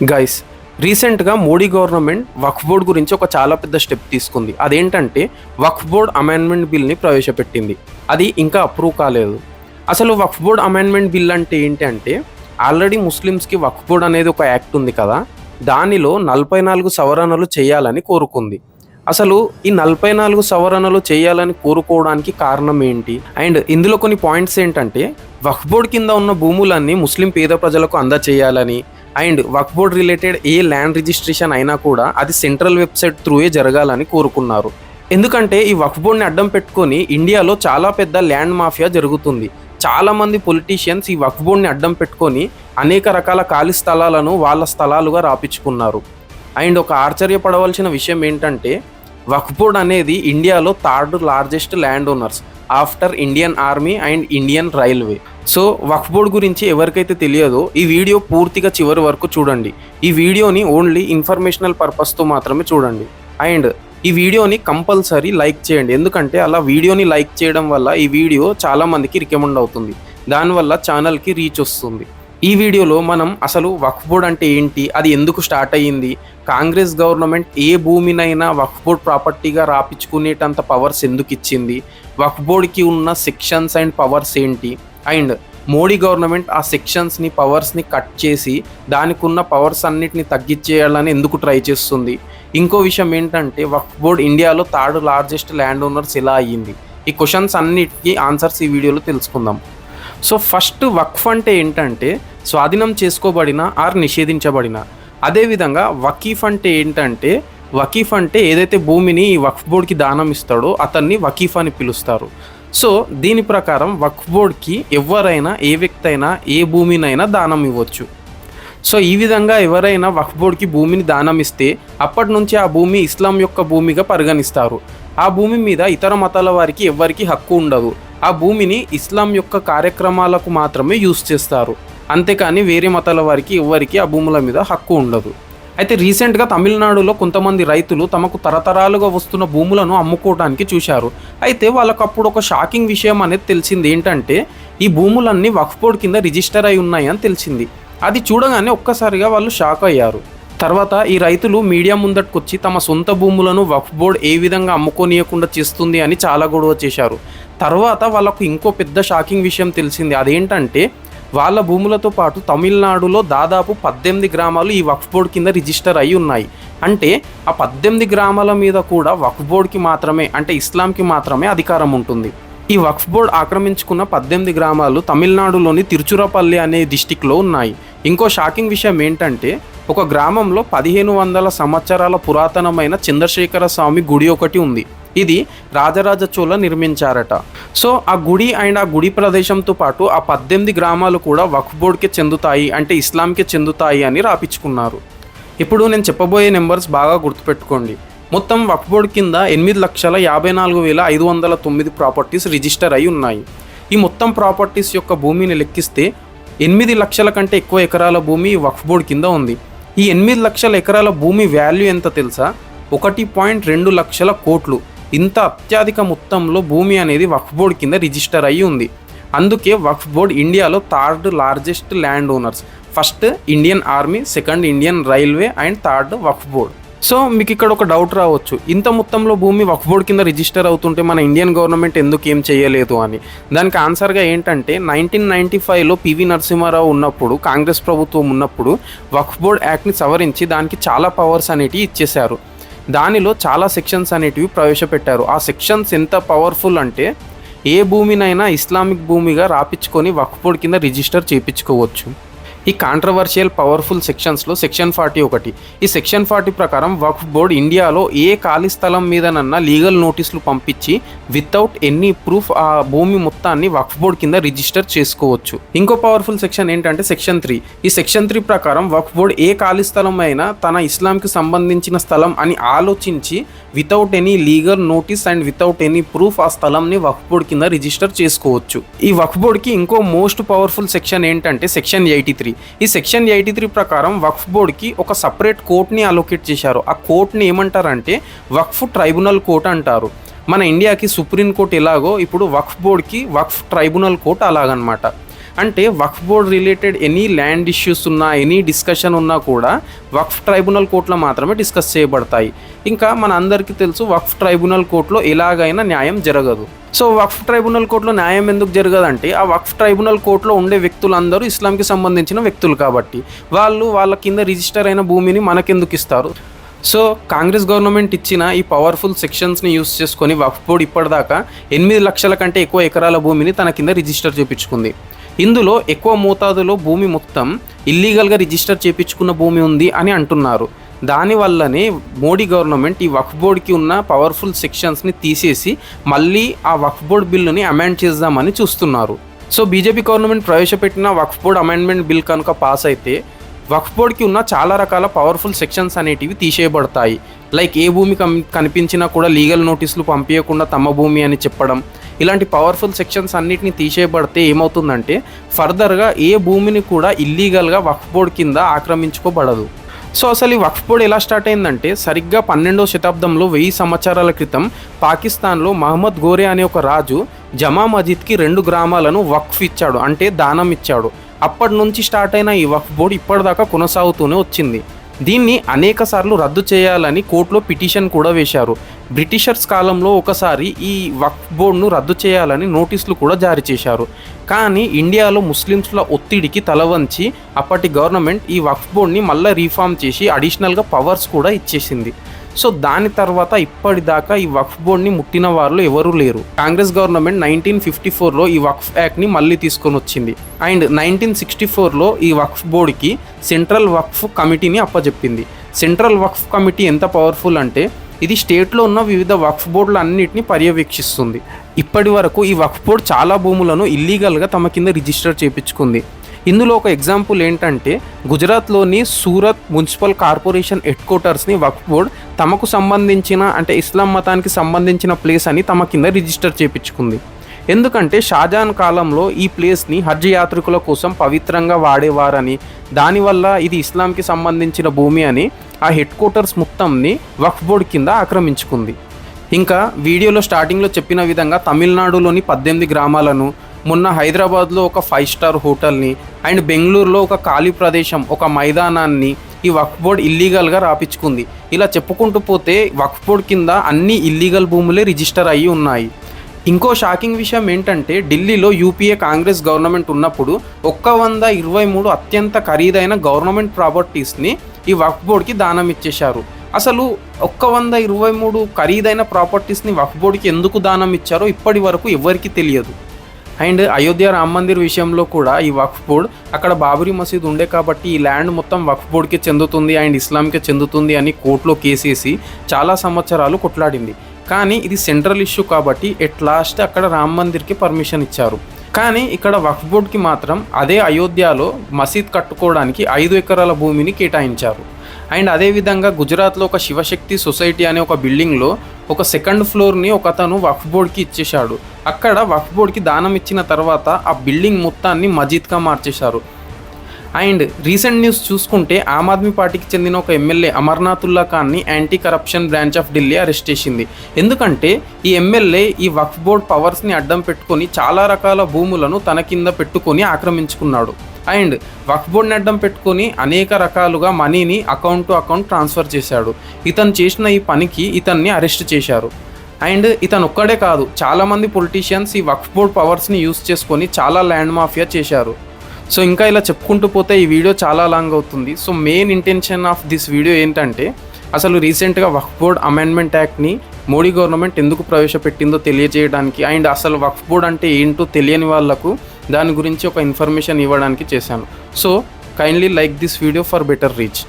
Guys, రీసెంట్గా Modi government వక్ఫ్ board గురించి ఒక చాలా పెద్ద స్టెప్ తీసుకుంది. అదేంటంటే వక్ఫ్ బోర్డ్ అమెండ్మెంట్ బిల్ని ప్రవేశపెట్టింది. అది ఇంకా అప్రూవ్ కాలేదు. అసలు వక్ఫ్ బోర్డ్ అమెండ్మెంట్ బిల్ అంటే ఏంటి అంటే, ఆల్రెడీ ముస్లిమ్స్కి వక్ఫ్ బోర్డ్ అనేది ఒక యాక్ట్ ఉంది కదా, దానిలో 44 సవరణలు చేయాలని కోరుకుంది. అసలు ఈ 44 సవరణలు చేయాలని కోరుకోవడానికి కారణం ఏంటి, అండ్ ఇందులో కొన్ని పాయింట్స్ ఏంటంటే, వక్ఫ్ బోర్డ్ కింద ఉన్న భూములన్నీ ముస్లిం పేద ప్రజలకు అందచేయాలని, అండ్ వక్ఫ్ బోర్డ్ రిలేటెడ్ ఏ ల్యాండ్ రిజిస్ట్రేషన్ అయినా కూడా అది సెంట్రల్ వెబ్సైట్ త్రూయే జరగాలని కోరుకున్నారు. ఎందుకంటే ఈ వక్ఫ్ బోర్డ్ని అడ్డం పెట్టుకొని ఇండియాలో చాలా పెద్ద ల్యాండ్ మాఫియా జరుగుతుంది. చాలామంది పొలిటీషియన్స్ ఈ వక్ఫ్ బోర్డ్ని అడ్డం పెట్టుకొని అనేక రకాల ఖాళీ స్థలాలను వాళ్ళ స్థలాలుగా రాపించుకున్నారు. అండ్ ఒక ఆశ్చర్యపడవలసిన విషయం ఏంటంటే, వక్ఫ్ బోర్డ్ అనేది ఇండియాలో 3rd largest land owners after Indian army and Indian railway. So Waqf board గురించి ఎవరికైతే తెలియదో ఈ వీడియో పూర్తిగా చివరి వరకు చూడండి. ఈ వీడియోని ఓన్లీ ఇన్ఫర్మేషనల్ పర్పస్తో మాత్రమే చూడండి. అండ్ ఈ వీడియోని కంపల్సరీ లైక్ చేయండి, ఎందుకంటే అలా వీడియోని లైక్ చేయడం వల్ల ఈ వీడియో చాలామందికి రికమెండ్ అవుతుంది. దానివల్ల ఛానల్కి రీచ్ వస్తుంది. ఈ వీడియోలో మనం అసలు వక్ఫ్ బోర్డ్ అంటే ఏంటి, అది ఎందుకు స్టార్ట్ అయ్యింది, కాంగ్రెస్ గవర్నమెంట్ ఏ భూమినైనా వక్ఫ్ బోర్డ్ ప్రాపర్టీగా రాపించుకునేటంత పవర్స్ ఎందుకు ఇచ్చింది, వక్ఫ్ బోర్డ్కి ఉన్న సెక్షన్స్ అండ్ పవర్స్ ఏంటి, అండ్ మోడీ గవర్నమెంట్ ఆ సెక్షన్స్ని పవర్స్ని కట్ చేసి దానికి ఉన్న పవర్స్ అన్నిటిని తగ్గించేయాలని ఎందుకు ట్రై చేస్తుంది. ఇంకో విషయం ఏంటంటే, వక్ఫ్ బోర్డ్ ఇండియాలో 3rd లార్జెస్ట్ ల్యాండ్ ఓనర్స్ ఎలా అయ్యింది. ఈ క్వశ్చన్స్ అన్నిటికీ ఆన్సర్స్ ఈ వీడియోలో తెలుసుకుందాం. సో ఫస్ట్ వక్ఫ్ అంటే ఏంటంటే, స్వాధీనం చేసుకోబడిన ఆర్ నిషేధించబడిన. అదేవిధంగా వకీఫ్ అంటే ఏంటంటే, వకీఫ్ అంటే ఏదైతే భూమిని ఈ వక్ఫ్ బోర్డ్కి దానం ఇస్తాడో అతన్ని వకీఫ్ అని పిలుస్తారు. సో దీని ప్రకారం వక్ఫ్ బోర్డ్కి ఎవరైనా ఏ వ్యక్తి అయినా ఏ భూమినైనా దానం ఇవ్వచ్చు. సో ఈ విధంగా ఎవరైనా వక్ఫ్ బోర్డ్కి భూమిని దానం ఇస్తే అప్పటి నుంచి ఆ భూమి ఇస్లాం యొక్క భూమిగా పరిగణిస్తారు. ఆ భూమి మీద ఇతర మతాల వారికి ఎవరికి హక్కు ఉండదు. ఆ భూమిని ఇస్లాం యొక్క కార్యక్రమాలకు మాత్రమే యూజ్ చేస్తారు. అంతేకాని వేరే మతాల వారికి ఎవరికి ఆ భూముల మీద హక్కు ఉండదు. అయితే రీసెంట్గా తమిళనాడులో కొంతమంది రైతులు తమకు తరతరాలుగా వస్తున్న భూములను అమ్ముకోవడానికి చూశారు. అయితే వాళ్ళకు అప్పుడు ఒక షాకింగ్ విషయం అనేది తెలిసింది. ఏంటంటే, ఈ భూములన్నీ వక్ఫ్ బోర్డ్ కింద రిజిస్టర్ అయి ఉన్నాయి అని తెలిసింది. అది చూడగానే ఒక్కసారిగా వాళ్ళు షాక్ అయ్యారు. తర్వాత ఈ రైతులు మీడియా ముందట్టుకొచ్చి తమ సొంత భూములను వక్ఫ్ బోర్డ్ ఏ విధంగా అమ్ముకోనియకుండా చేస్తుంది అని చాలా గొడవ చేశారు. తర్వాత వాళ్ళకు ఇంకో పెద్ద షాకింగ్ విషయం తెలిసింది. అదేంటంటే, వాళ్ళ భూములతో పాటు తమిళనాడులో దాదాపు 18 గ్రామాలు ఈ వక్ఫ్ బోర్డ్ కింద రిజిస్టర్ అయి ఉన్నాయి. అంటే ఆ 18 గ్రామాల మీద కూడా వక్ఫ్ బోర్డ్కి మాత్రమే, అంటే ఇస్లాంకి మాత్రమే అధికారం ఉంటుంది. ఈ వక్ఫ్ బోర్డ్ ఆక్రమించుకున్న 18 గ్రామాలు తమిళనాడులోని తిరుచురపల్లి అనే డిస్టిక్లో ఉన్నాయి. ఇంకో షాకింగ్ విషయం ఏంటంటే, ఒక గ్రామంలో 1500 సంవత్సరాల పురాతనమైన చంద్రశేఖర స్వామి గుడి ఒకటి ఉంది. ఇది రాజరాజ చోళ నిర్మించారట. సో ఆ గుడి అండ్ ఆ గుడి ప్రదేశంతో పాటు ఆ 18 గ్రామాలు కూడా వక్ఫ్ బోర్డ్కే చెందుతాయి, అంటే ఇస్లాంకే చెందుతాయి అని రాపించుకున్నారు. ఇప్పుడు నేను చెప్పబోయే నెంబర్స్ బాగా గుర్తుపెట్టుకోండి. మొత్తం వక్ఫ్ బోర్డ్ కింద 8,54,509 ప్రాపర్టీస్ రిజిస్టర్ అయి ఉన్నాయి. ఈ మొత్తం ప్రాపర్టీస్ యొక్క భూమిని లెక్కిస్తే 8 లక్షల కంటే ఎక్కువ ఎకరాల భూమి వక్ఫ్ బోర్డ్ కింద ఉంది. ఈ 8 లక్షల ఎకరాల భూమి వాల్యూ ఎంత తెలుసా? 1.2 లక్షల కోట్లు. ఇంత అత్యధిక మొత్తంలో భూమి అనేది వక్ఫ్ బోర్డ్ కింద రిజిస్టర్ అయ్యి ఉంది. అందుకే వక్ఫ్ బోర్డ్ ఇండియాలో 3rd largest land owners. First Indian army, second Indian railway and 3rd Waqf board. So మీకు ఇక్కడ ఒక డౌట్ రావచ్చు, ఇంత మొత్తంలో భూమి వక్ఫ్ బోర్డ్ కింద రిజిస్టర్ అవుతుంటే మన ఇండియన్ గవర్నమెంట్ ఎందుకు ఏం చేయలేదు అని. దానికి ఆన్సర్గా ఏంటంటే, 1995లో పివి నరసింహారావు ఉన్నప్పుడు, కాంగ్రెస్ ప్రభుత్వం ఉన్నప్పుడు వక్ఫ్ బోర్డ్ యాక్ట్ని సవరించి దానికి చాలా పవర్స్ అనేటివి ఇచ్చేశారు. దానిలో చాలా సెక్షన్స్ అనేటివి ప్రవేశపెట్టారు. ఆ సెక్షన్స్ ఎంత పవర్ఫుల్ అంటే, ఏ భూమినైనా ఇస్లామిక్ భూమిగా రాపించుకొని వక్ఫ్ బోర్డ్ కింద రిజిస్టర్ చేయించుకోవచ్చు. ఈ కాంట్రవర్షియల్ పవర్ఫుల్ సెక్షన్స్లో సెక్షన్ 40 ఒకటి. ఈ సెక్షన్ 40 ప్రకారం వక్ఫ్ బోర్డ్ ఇండియాలో ఏ ఖాళీ స్థలం మీదనన్నా లీగల్ నోటీసులు పంపించి వితౌట్ ఎనీ ప్రూఫ్ ఆ భూమి మొత్తాన్ని వక్ఫ్ బోర్డ్ కింద రిజిస్టర్ చేసుకోవచ్చు. ఇంకో పవర్ఫుల్ సెక్షన్ ఏంటంటే సెక్షన్ 3. ఈ సెక్షన్ 3 ప్రకారం వక్ఫ్ బోర్డ్ ఏ ఖాళీ స్థలం అయినా తన ఇస్లాంకి సంబంధించిన స్థలం అని ఆలోచించి without any legal notice and without any proof ఆ స్థలంని వక్ఫ్ బోర్డ్ కింద రిజిస్టర్ చేసుకోవచ్చు. ఈ వక్ఫ్ బోర్డ్కి ఇంకో మోస్ట్ పవర్ఫుల్ సెక్షన్ ఏంటంటే సెక్షన్ 83. ఈ సెక్షన్ 83 ప్రకారం వక్ఫ్ బోర్డ్కి ఒక సపరేట్ కోర్ట్ని అలోకేట్ చేశారు. ఆ కోర్ట్ని ఏమంటారంటే వక్ఫ్ ట్రైబ్యునల్ కోర్ట్ అంటారు. మన ఇండియాకి సుప్రీం కోర్ట్ ఎలాగో ఇప్పుడు వక్ఫ్ బోర్డ్కి వక్ఫ్ ట్రైబ్యునల్ కోర్ట్ అలాగనమాట. అంటే Waqf board related any land issues ఉన్నా, ఎనీ డిస్కషన్ ఉన్నా కూడా వక్ఫ్ ట్రైబ్యునల్ కోర్టులో మాత్రమే డిస్కస్ చేయబడతాయి. ఇంకా మన అందరికీ తెలుసు వక్ఫ్ ట్రైబ్యునల్ కోర్టులో ఎలాగైనా న్యాయం జరగదు. సో వక్ఫ్ ట్రైబ్యునల్ కోర్టులో న్యాయం ఎందుకు జరగదంటే ఆ వక్ఫ్ ట్రైబ్యునల్ కోర్టులో ఉండే వ్యక్తులందరూ ఇస్లాంకి సంబంధించిన వ్యక్తులు కాబట్టి వాళ్ళ కింద రిజిస్టర్ అయిన భూమిని మనకెందుకు ఇస్తారు. సో కాంగ్రెస్ గవర్నమెంట్ ఇచ్చిన ఈ పవర్ఫుల్ సెక్షన్స్ని యూస్ చేసుకొని వక్ఫ్ బోర్డ్ ఇప్పటిదాకా 8 లక్షల కంటే ఎక్కువ ఎకరాల భూమిని తన కింద రిజిస్టర్ చేయించుకుంది. ఇందులో ఎక్కువ మోతాదులో భూమి మొత్తం ఇల్లీగల్గా రిజిస్టర్ చేయించుకున్న భూమి ఉంది అని అంటున్నారు. దానివల్లనే మోడీ గవర్నమెంట్ ఈ వక్ఫ్ బోర్డ్కి ఉన్న పవర్ఫుల్ సెక్షన్స్ని తీసేసి మళ్ళీ ఆ వక్ఫ్ బోర్డ్ బిల్లుని అమెండ్ చేద్దామని చూస్తున్నారు. సో బీజేపీ గవర్నమెంట్ ప్రవేశపెట్టిన వక్ఫ్ బోర్డ్ అమెండ్మెంట్ బిల్ కనుక పాస్ అయితే వక్ఫ్ బోర్డ్కి ఉన్న చాలా రకాల పవర్ఫుల్ సెక్షన్స్ అనేటివి తీసేయబడతాయి. లైక్ ఏ భూమి కనిపించినా కూడా లీగల్ నోటీసులు పంపించకుండా తమ భూమి అని చెప్పడం, ఇలాంటి పవర్ఫుల్ సెక్షన్స్ అన్నిటిని తీసేయబడితే ఏమవుతుందంటే ఫర్దర్గా ఏ భూమిని కూడా ఇల్లీగల్గా వక్ఫ్ బోర్డ్ కింద ఆక్రమించుకోబడదు. సో అసలు ఈ వక్ఫ్ బోర్డ్ ఎలా స్టార్ట్ అయిందంటే సరిగ్గా 12వ శతాబ్దంలో 1000 సంవత్సరాల క్రితం పాకిస్తాన్లో మహమ్మద్ గోరే అనే ఒక రాజు జమా మస్జిద్కి 2 గ్రామాలను వక్ఫ్ ఇచ్చాడు, అంటే దానం ఇచ్చాడు. అప్పటి నుంచి స్టార్ట్ అయిన ఈ వక్ఫ్ బోర్డు ఇప్పటిదాకా కొనసాగుతూనే వచ్చింది. దీన్ని అనేక సార్లు రద్దు చేయాలని కోర్టులో పిటిషన్ కూడా వేశారు. బ్రిటిషర్స్ కాలంలో ఒకసారి ఈ వక్ఫ్ బోర్డును రద్దు చేయాలని నోటీసులు కూడా జారీ చేశారు. కానీ ఇండియాలో ముస్లిమ్స్ల ఒత్తిడికి తలవంచి అప్పటి గవర్నమెంట్ ఈ వక్ఫ్ బోర్డ్ని మళ్ళీ రీఫార్మ్ చేసి అడిషనల్గా పవర్స్ కూడా ఇచ్చేసింది. సో దాని తర్వాత ఇప్పటిదాకా ఈ వక్ఫ్ బోర్డ్ని ముట్టిన వారు ఎవరూ లేరు. కాంగ్రెస్ గవర్నమెంట్ 1954లో ఈ వక్ఫ్ యాక్ట్ని మళ్ళీ తీసుకొని వచ్చింది. అండ్ 1964లో ఈ వక్ఫ్ బోర్డ్కి సెంట్రల్ వక్ఫ్ కమిటీని అప్పచెప్పింది. సెంట్రల్ వక్ఫ్ కమిటీ ఎంత పవర్ఫుల్ అంటే ఇది స్టేట్లో ఉన్న వివిధ వక్ఫ్ బోర్డులు అన్నిటిని పర్యవేక్షిస్తుంది. ఇప్పటి వరకు ఈ వక్ఫ్ బోర్డ్ చాలా భూములను ఇల్లీగల్గా తమ కింద రిజిస్టర్ చేయించుకుంది. ఇందులో ఒక ఎగ్జాంపుల్ ఏంటంటే గుజరాత్లోని సూరత్ మున్సిపల్ కార్పొరేషన్ హెడ్ క్వార్టర్స్ని వక్ఫ్ బోర్డ్ తమకు సంబంధించిన, అంటే ఇస్లాం మతానికి సంబంధించిన ప్లేస్ అని తమ కింద రిజిస్టర్ చేయించుకుంది. ఎందుకంటే షాజహాన్ కాలంలో ఈ ప్లేస్ని హజ్ యాత్రికుల కోసం పవిత్రంగా వాడేవారని, దానివల్ల ఇది ఇస్లాంకి సంబంధించిన భూమి అని ఆ హెడ్ క్వార్టర్స్ మొత్తంని వక్ఫ్ బోర్డ్ కింద ఆక్రమించుకుంది. ఇంకా వీడియోలో స్టార్టింగ్లో చెప్పిన విధంగా తమిళనాడులోని 18 గ్రామాలను, మొన్న హైదరాబాద్లో ఒక 5 స్టార్ హోటల్ని అండ్ బెంగళూరులో ఒక ఖాళీ ప్రదేశం, ఒక మైదానాన్ని ఈ వక్ఫ్ బోర్డ్ ఇల్లీగల్గా రాపించుకుంది. ఇలా చెప్పుకుంటూ పోతే వక్ఫ్ బోర్డ్ కింద అన్ని ఇల్లీగల్ భూములే రిజిస్టర్ అయ్యి ఉన్నాయి. ఇంకో షాకింగ్ విషయం ఏంటంటే ఢిల్లీలో యూపీఏ కాంగ్రెస్ గవర్నమెంట్ ఉన్నప్పుడు 123 అత్యంత ఖరీదైన గవర్నమెంట్ ప్రాపర్టీస్ని ఈ వక్ఫ్ బోర్డ్కి దానం ఇచ్చేశారు. అసలు 123 ఖరీదైన ప్రాపర్టీస్ని వక్ఫ్ బోర్డ్కి ఎందుకు దానం ఇచ్చారో ఇప్పటి వరకు ఎవరికీ తెలియదు. అండ్ అయోధ్య రామ్ మందిర్ విషయంలో కూడా ఈ వక్ఫ్ బోర్డ్ అక్కడ బాబరీ మసీద్ ఉండే కాబట్టి ఈ ల్యాండ్ మొత్తం వక్ఫ్ బోర్డ్కి చెందుతుంది అండ్ ఇస్లాంకి చెందుతుంది అని కోర్టులో కేసేసి చాలా సంవత్సరాలు కొట్లాడింది. కానీ ఇది సెంట్రల్ ఇష్యూ కాబట్టి ఎట్ లాస్ట్ అక్కడ రామ్ మందిర్కి పర్మిషన్ ఇచ్చారు. కానీ ఇక్కడ వక్ఫ్ బోర్డ్కి మాత్రం అదే అయోధ్యలో మసీద్ కట్టుకోవడానికి 5 ఎకరాల భూమిని కేటాయించారు. అండ్ అదేవిధంగా గుజరాత్లో ఒక శివశక్తి సొసైటీ అనే ఒక బిల్డింగ్లో ఒక 2nd ఫ్లోర్ని ఒక అతను వక్ఫ్ బోర్డ్కి ఇచ్చేశాడు. అక్కడ వక్ఫ్ బోర్డ్కి దానం ఇచ్చిన తర్వాత ఆ బిల్డింగ్ మొత్తాన్ని మస్జిద్గా మార్చేశారు. అండ్ రీసెంట్ న్యూస్ చూసుకుంటే ఆమ్ ఆద్మీ పార్టీకి చెందిన ఒక ఎమ్మెల్యే అమర్నాథుల్లా ఖాన్ని anti corruption branch of Delhi arrest చేసింది. ఎందుకంటే ఈ ఎమ్మెల్యే ఈ వక్ఫ్ బోర్డ్ పవర్స్ని అడ్డం పెట్టుకొని చాలా రకాల భూములను తన కింద పెట్టుకొని ఆక్రమించుకున్నాడు. అండ్ వక్ఫ్ బోర్డ్ని అడ్డం పెట్టుకొని అనేక రకాలుగా మనీని అకౌంట్ టు అకౌంట్ ట్రాన్స్ఫర్ చేశాడు. ఇతను చేసిన ఈ పనికి ఇతన్ని అరెస్ట్ చేశారు. అండ్ ఇతను ఒక్కడే కాదు, చాలామంది పొలిటీషియన్స్ ఈ వక్ఫ్ బోర్డ్ పవర్స్ని యూస్ చేసుకొని చాలా ల్యాండ్ మాఫియా చేశారు. సో ఇంకా ఇలా చెప్పుకుంటూ పోతే ఈ వీడియో చాలా లాంగ్ అవుతుంది. So main intention of this video ఏంటంటే అసలు రీసెంట్గా వక్ఫ్ బోర్డ్ అమెండ్మెంట్ యాక్ట్ని మోడీ గవర్నమెంట్ ఎందుకు ప్రవేశపెట్టిందో తెలియజేయడానికి, అండ్ అసలు వక్ఫ్ బోర్డ్ అంటే ఏంటో తెలియని వాళ్లకు దాని గురించి ఒక ఇన్ఫర్మేషన్ ఇవ్వడానికి చేశాను. So kindly like this video for better reach.